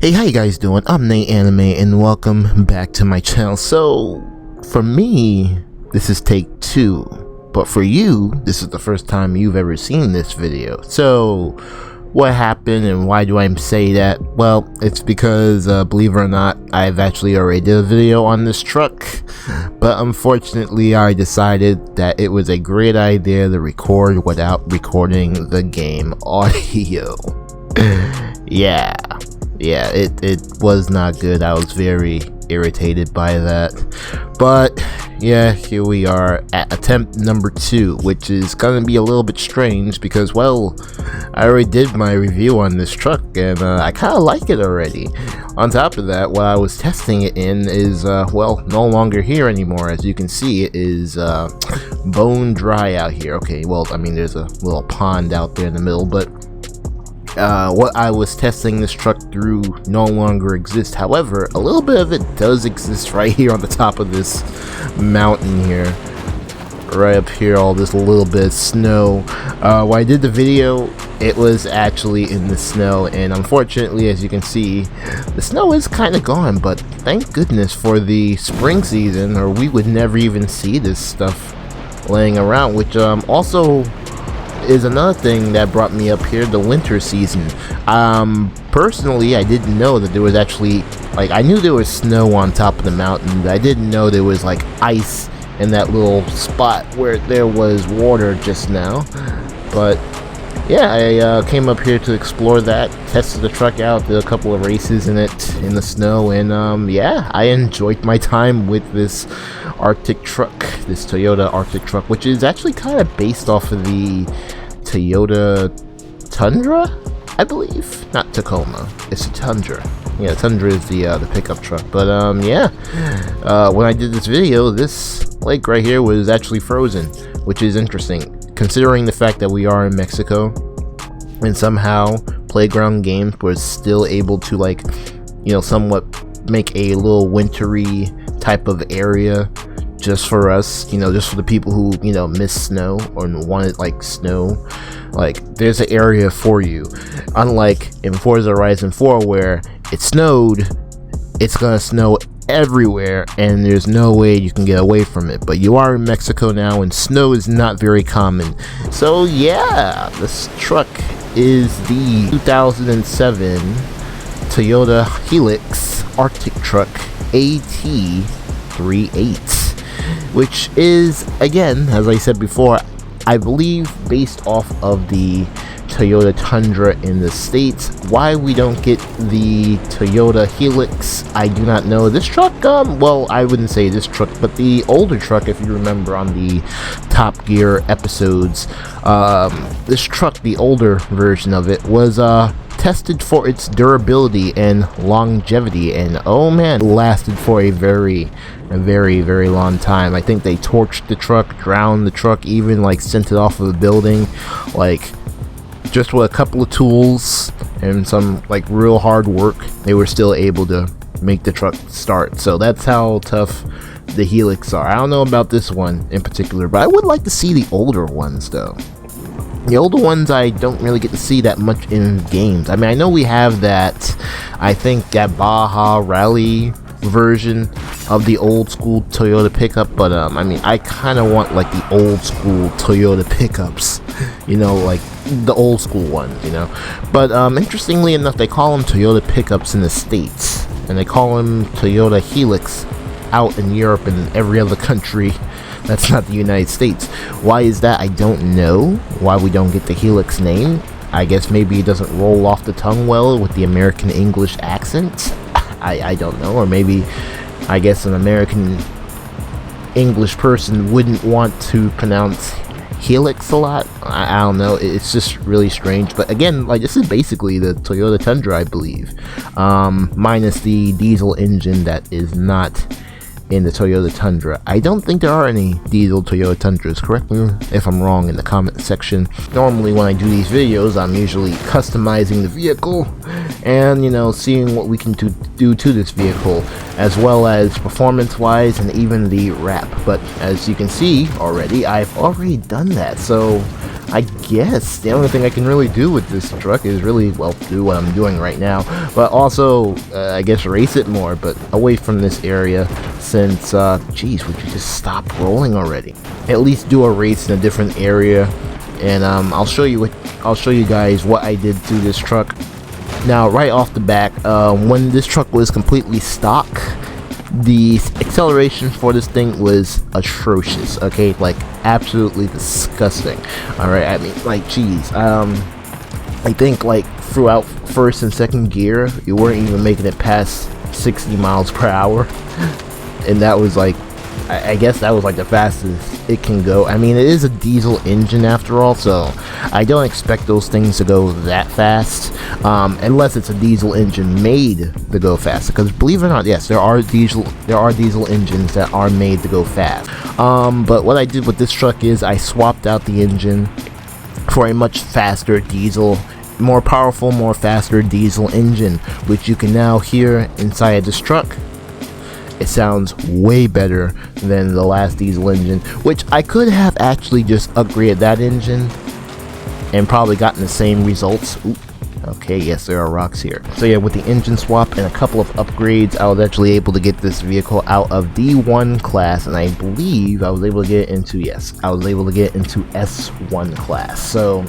Hey, how you guys doing? I'm Nate Anime and welcome back to my channel. So, for me, this is take 2, but for you, this is the first time you've ever seen this video. So, what happened and why do I say that? Well, it's because, believe it or not, I've actually already did a video on this truck, but unfortunately I decided that it was a great idea to record without recording the game audio. Yeah, it was not good. I was very irritated by that, but yeah, here we are at attempt number 2, which is gonna be a little bit strange because, well, I already did my review on this truck and I kind of like it already. On top of that, what I was testing it in is well, no longer here anymore. As you can see, it is bone dry out here. Okay, well, I mean, there's a little pond out there in the middle, but what I was testing this truck through no longer exists. However, a little bit of it does exist right here on the top of this mountain here. Right up here, all this little bit of snow. When I did the video, it was actually in the snow, and unfortunately, as you can see, the snow is kind of gone, but thank goodness for the spring season, or we would never even see this stuff laying around, which also is another thing that brought me up here, the winter season. Personally, I didn't know that there was actually, like, I knew there was snow on top of the mountain, but I didn't know there was like ice in that little spot where there was water just now. But yeah, I came up here to explore that, tested the truck out, did a couple of races in it in the snow, and yeah, I enjoyed my time with this Arctic truck, this Toyota Arctic truck, which is actually kind of based off of the Toyota Tundra, I believe. Not Tacoma, it's a Tundra. Yeah, Tundra is the pickup truck. But yeah, when I did this video, this lake right here was actually frozen, which is interesting considering the fact that we are in Mexico, and somehow Playground Games was still able to, like, you know, somewhat make a little wintry type of area just for us, you know, just for the people who, you know, miss snow or wanted like snow. Like, there's an area for you, unlike in Forza Horizon 4 where it snowed, it's gonna snow everywhere and there's no way you can get away from it. But you are in Mexico now and snow is not very common. So yeah, this truck is the 2007 Toyota Hilux Arctic truck AT38, which is, again, as I said before, I believe based off of the Toyota Tundra in the States. Why we don't get the Toyota Hilux, I do not know. This truck, well, I wouldn't say this truck, but the older truck, if you remember on the Top Gear episodes, this truck, the older version of it, was tested for its durability and longevity, and oh man, it lasted for a very long time. I think they torched the truck, drowned the truck, even like sent it off of a building, like just with a couple of tools and some like real hard work, they were still able to make the truck start. So that's how tough the Hilux are. I don't know about this one in particular, but I would like to see the older ones though. The older ones I don't really get to see that much in games. I mean, I know we have that, I think that Baja Rally version of the old school Toyota pickup, but I mean, I kind of want like the old school Toyota pickups, you know, like the old school ones, you know. But interestingly enough, they call them Toyota pickups in the States, and they call them Toyota Hilux out in Europe and every other country that's not the United States. Why is that? I don't know why we don't get the Hilux name. I guess maybe it doesn't roll off the tongue well with the American English accent. I don't know, or maybe I guess an American English person wouldn't want to pronounce Helix a lot. I don't know, it's just really strange. But again, like, this is basically the Toyota Tundra, I believe, minus the diesel engine that is not in the Toyota Tundra. I don't think there are any diesel Toyota Tundras. Correct me if I'm wrong in the comment section. Normally when I do these videos, I'm usually customizing the vehicle and, you know, seeing what we can do to this vehicle, as well as performance wise and even the wrap. But as you can see already, I've already done that, so I guess the only thing I can really do with this truck is really, well, do what I'm doing right now, but also, I guess race it more, but away from this area, since, geez, would you just stop rolling already? At least do a race in a different area, and, I'll show you guys what I did to this truck. Now, right off the bat, when this truck was completely stock, the acceleration for this thing was atrocious, okay, like absolutely disgusting. All right, I mean, like, geez, I think like throughout first and second gear, you weren't even making it past 60 miles per hour, and that was like, I guess that was like the fastest it can go. I mean, it is a diesel engine after all, so I don't expect those things to go that fast, unless it's a diesel engine made to go fast. Because believe it or not, yes, there are diesel engines that are made to go fast. But what I did with this truck is I swapped out the engine for a much faster diesel, more powerful, more faster diesel engine, which you can now hear inside this truck. It sounds way better than the last diesel engine, which I could have actually just upgraded that engine and probably gotten the same results. Ooh, okay, yes, there are rocks here. So yeah, with the engine swap and a couple of upgrades, I was actually able to get this vehicle out of D1 class, and I believe I was able to get into, yes, I was able to get into S1 class. So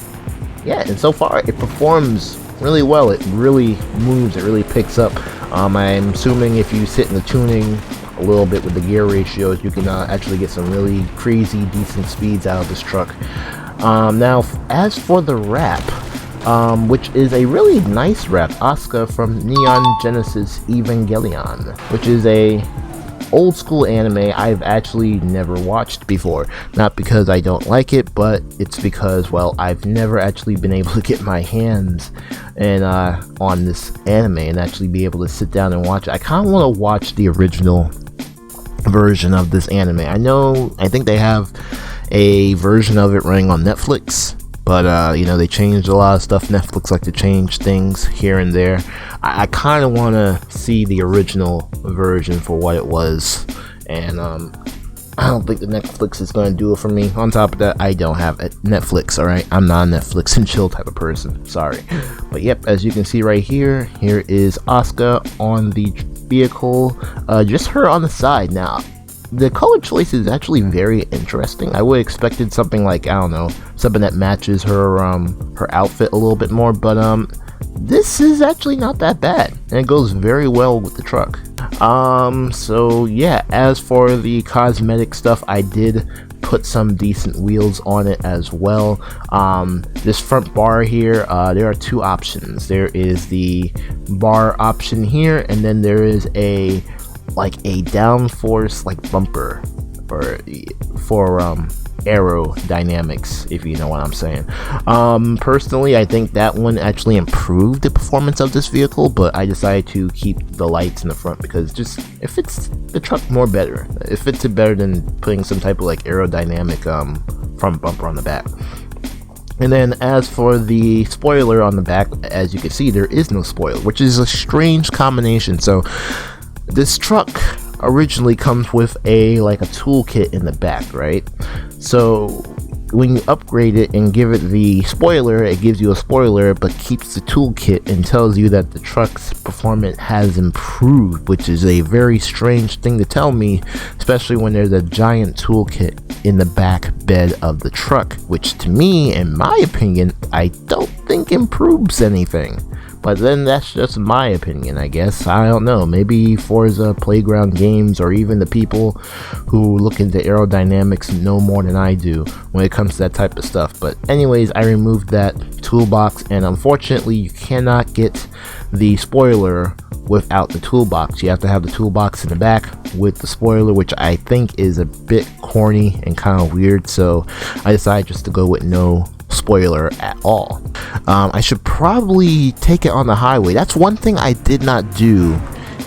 yeah, and so far it performs really well. It really moves, it really picks up. I'm assuming if you sit in the tuning a little bit with the gear ratios, you can actually get some really crazy decent speeds out of this truck. Now, as for the wrap, which is a really nice wrap, Asuka from Neon Genesis Evangelion, which is a old school anime I've actually never watched before. Not because I don't like it, but it's because, well, I've never actually been able to get my hands on this anime and actually be able to sit down and watch it. I kind of want to watch the original version of this anime. I think they have a version of it running on Netflix, but you know, they changed a lot of stuff. Netflix like to change things here and there. I kind of want to see the original version for what it was, and I don't think the Netflix is going to do it for me. On top of that, I don't have Netflix, alright? I'm not a Netflix and chill type of person, sorry. But yep, as you can see right here, here is Asuka on the vehicle, just her on the side. Now, the color choice is actually very interesting. I would have expected something like, I don't know, something that matches her her outfit a little bit more, but this is actually not that bad, and it goes very well with the truck. So yeah, as for the cosmetic stuff, I did put some decent wheels on it as well. This front bar here, there are two options. There is the bar option here, and then there is a downforce bumper for aerodynamics, if you know what I'm saying. Personally, I think that one actually improved the performance of this vehicle, but I decided to keep the lights in the front because just it fits the truck more better. It fits it better than putting some type of aerodynamic front bumper on the back. And then as for the spoiler on the back, as you can see, there is no spoiler, which is a strange combination. So this truck originally comes with a toolkit in the back, right? So when you upgrade it and give it the spoiler, it gives you a spoiler but keeps the toolkit and tells you that the truck's performance has improved, which is a very strange thing to tell me, especially when there's a giant toolkit in the back bed of the truck, which to me, in my opinion, I don't think improves anything. But then that's just my opinion, I guess. I don't know. Maybe Forza Playground Games or even the people who look into aerodynamics know more than I do when it comes to that type of stuff. But anyways, I removed that toolbox, and unfortunately you cannot get the spoiler without the toolbox. You have to have the toolbox in the back with the spoiler, which I think is a bit corny and kind of weird. So I decided just to go with no spoiler at all. I should probably take it on the highway. That's one thing I did not do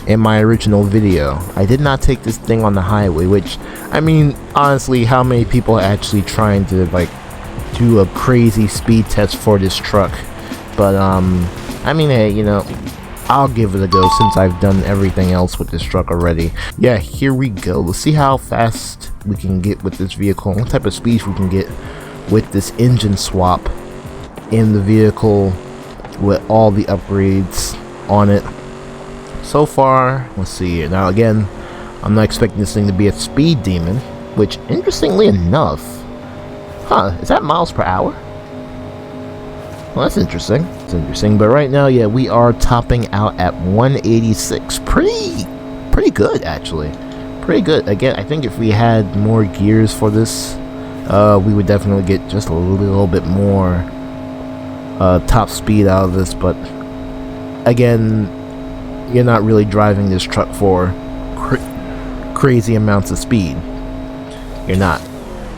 in my original video. I did not take this thing on the highway, which, I mean, honestly, how many people are actually trying to do a crazy speed test for this truck? But I mean, hey, you know, I'll give it a go since I've done everything else with this truck already. Yeah, here we go. Let's see how fast we can get with this vehicle, what type of speeds we can get with this engine swap in the vehicle with all the upgrades on it. So far, let's see here. Now again, I'm not expecting this thing to be a speed demon, which interestingly enough, is that miles per hour? Well, that's interesting. It's interesting, but right now, yeah, we are topping out at 186. Pretty good, actually. Pretty good. Again, I think if we had more gears for this, we would definitely get just a little bit more top speed out of this, but again, you're not really driving this truck for crazy amounts of speed. You're not.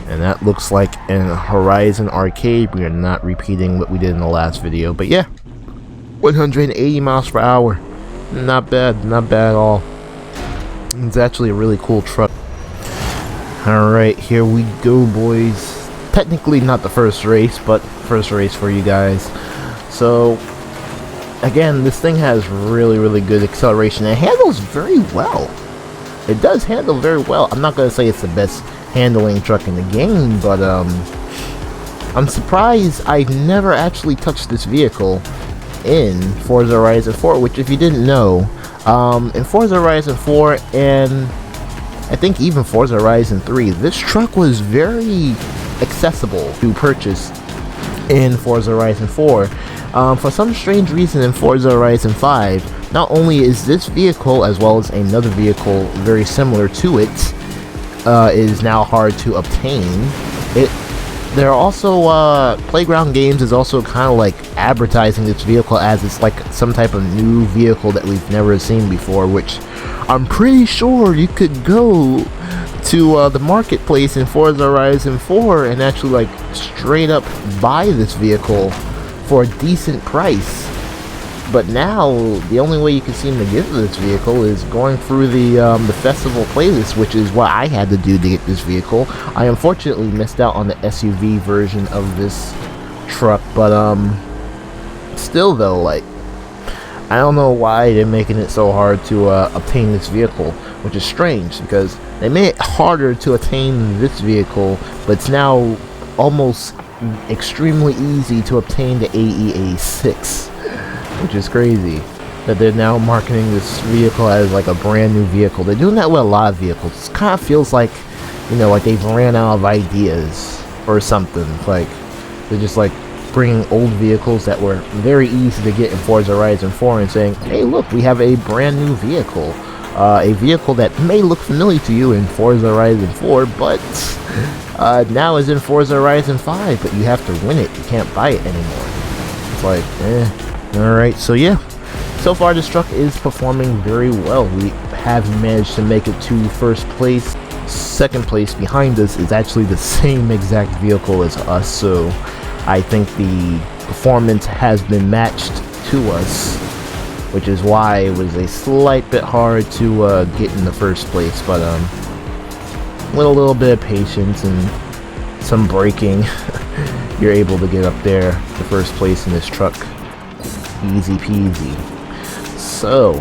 And that looks like in Horizon Arcade. We are not repeating what we did in the last video, but yeah, 180 miles per hour. Not bad, not bad at all. It's actually a really cool truck. Alright, here we go, boys. Technically not the first race, but first race for you guys. So again, this thing has really good acceleration. It handles very well. It does handle very well. I'm not going to say it's the best handling truck in the game, but I'm surprised I've never actually touched this vehicle in Forza Horizon 4, which if you didn't know, in Forza Horizon 4 and I think even Forza Horizon 3, this truck was very accessible to purchase in Forza Horizon 4. For some strange reason in Forza Horizon 5, not only is this vehicle as well as another vehicle very similar to it, is now hard to obtain. There are also Playground Games is also kind of like advertising this vehicle as it's like some type of new vehicle that we've never seen before, which I'm pretty sure you could go to the marketplace in Forza Horizon 4 and actually like straight up buy this vehicle for a decent price. But now the only way you can seem to get this vehicle is going through the festival playlist, which is what I had to do to get this vehicle. I unfortunately missed out on the SUV version of this truck, but still though, like, I don't know why they're making it so hard to obtain this vehicle, which is strange because they made it harder to attain this vehicle, but it's now almost extremely easy to obtain the AEA6, which is crazy that they're now marketing this vehicle as like a brand new vehicle. They're doing that with a lot of vehicles. It kind of feels like, you know, like they've ran out of ideas or something. Like they're just like bringing old vehicles that were very easy to get in Forza Horizon 4 and saying, hey look, we have a brand new vehicle, a vehicle that may look familiar to you in Forza Horizon 4, but now is in Forza Horizon 5, but you have to win it, you can't buy it anymore. It's like, alright, so yeah, so far this truck is performing very well. We have managed to make it to first place. Second place behind us is actually the same exact vehicle as us, so I think the performance has been matched to us, which is why it was a slight bit hard to get in the first place, but with a little bit of patience and some braking, you're able to get up there to first place in this truck. Easy peasy. So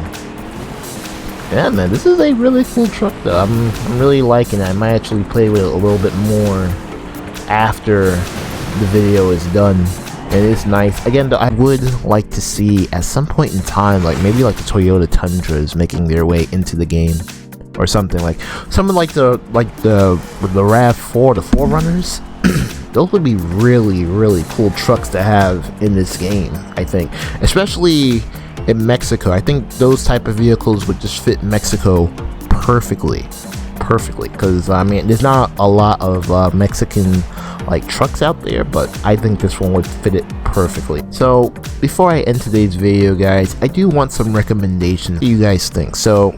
yeah, man, this is a really cool truck though. I'm really liking it. I might actually play with it a little bit more after the video is done. It is nice. Again though, I would like to see at some point in time, like maybe like the Toyota Tundras making their way into the game or something, like something like the RAV4, the 4Runners. Those would be really cool trucks to have in this game, I think, especially in Mexico. I think those type of vehicles would just fit Mexico perfectly, because I mean there's not a lot of Mexican like trucks out there, but I think this one would fit it perfectly. So before I end today's video, guys, I do want some recommendations. What do you guys think? So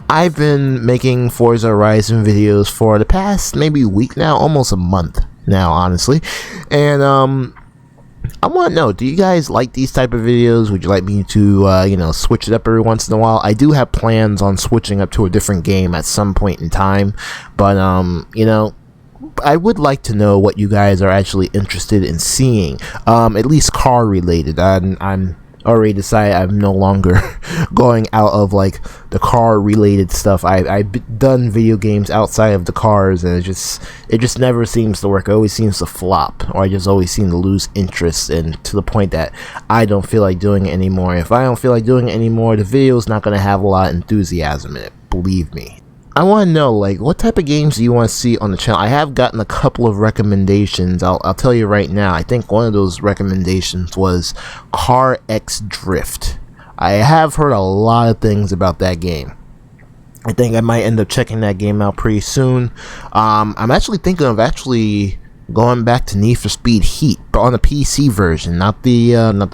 I've been making Forza Horizon videos for the past maybe week now, almost a month now, honestly, and I want to know, do you guys like these type of videos? Would you like me to you know, switch it up every once in a while? I do have plans on switching up to a different game at some point in time, but you know, I would like to know what you guys are actually interested in seeing, at least car related. I'm already decided I'm no longer going out of like the car related stuff. I've done video games outside of the cars, and it just never seems to work. It always seems to flop, or I just always seem to lose interest, and to the point that I don't feel like doing it anymore. If I don't feel like doing it anymore, the video's not gonna have a lot of enthusiasm in it, believe me. I want to know, like, what type of games do you want to see on the channel? I have gotten a couple of recommendations. I'll tell you right now. I think one of those recommendations was Car X Drift. I have heard a lot of things about that game. I think I might end up checking that game out pretty soon. I'm actually thinking of going back to Need for Speed Heat, but on the PC version, not the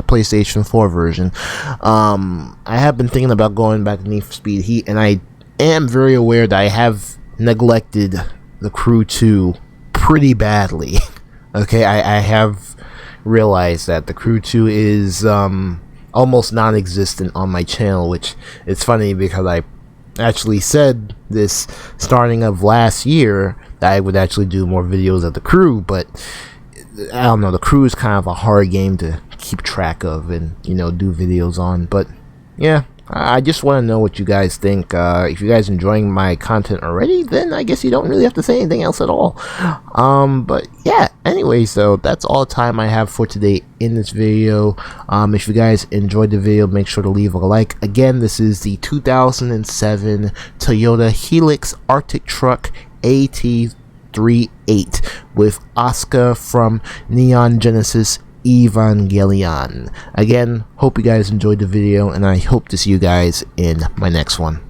PlayStation 4 version. I have been thinking about going back to Need for Speed Heat, and I am very aware that I have neglected the Crew 2 pretty badly. Okay, I have realized that the Crew 2 is almost non-existent on my channel, which is funny because I actually said this starting of last year that I would actually do more videos of the Crew, but I don't know, the Crew is kind of a hard game to keep track of and, you know, do videos on. But yeah, I just want to know what you guys think. If you guys enjoying my content already, then I guess you don't really have to say anything else at all. But yeah, anyway, so that's all the time I have for today in this video. If you guys enjoyed the video, make sure to leave a like. Again, this is the 2007 Toyota Hilux Arctic Truck AT38 with Asuka from Neon Genesis Evangelion. Again, hope you guys enjoyed the video, and I hope to see you guys in my next one.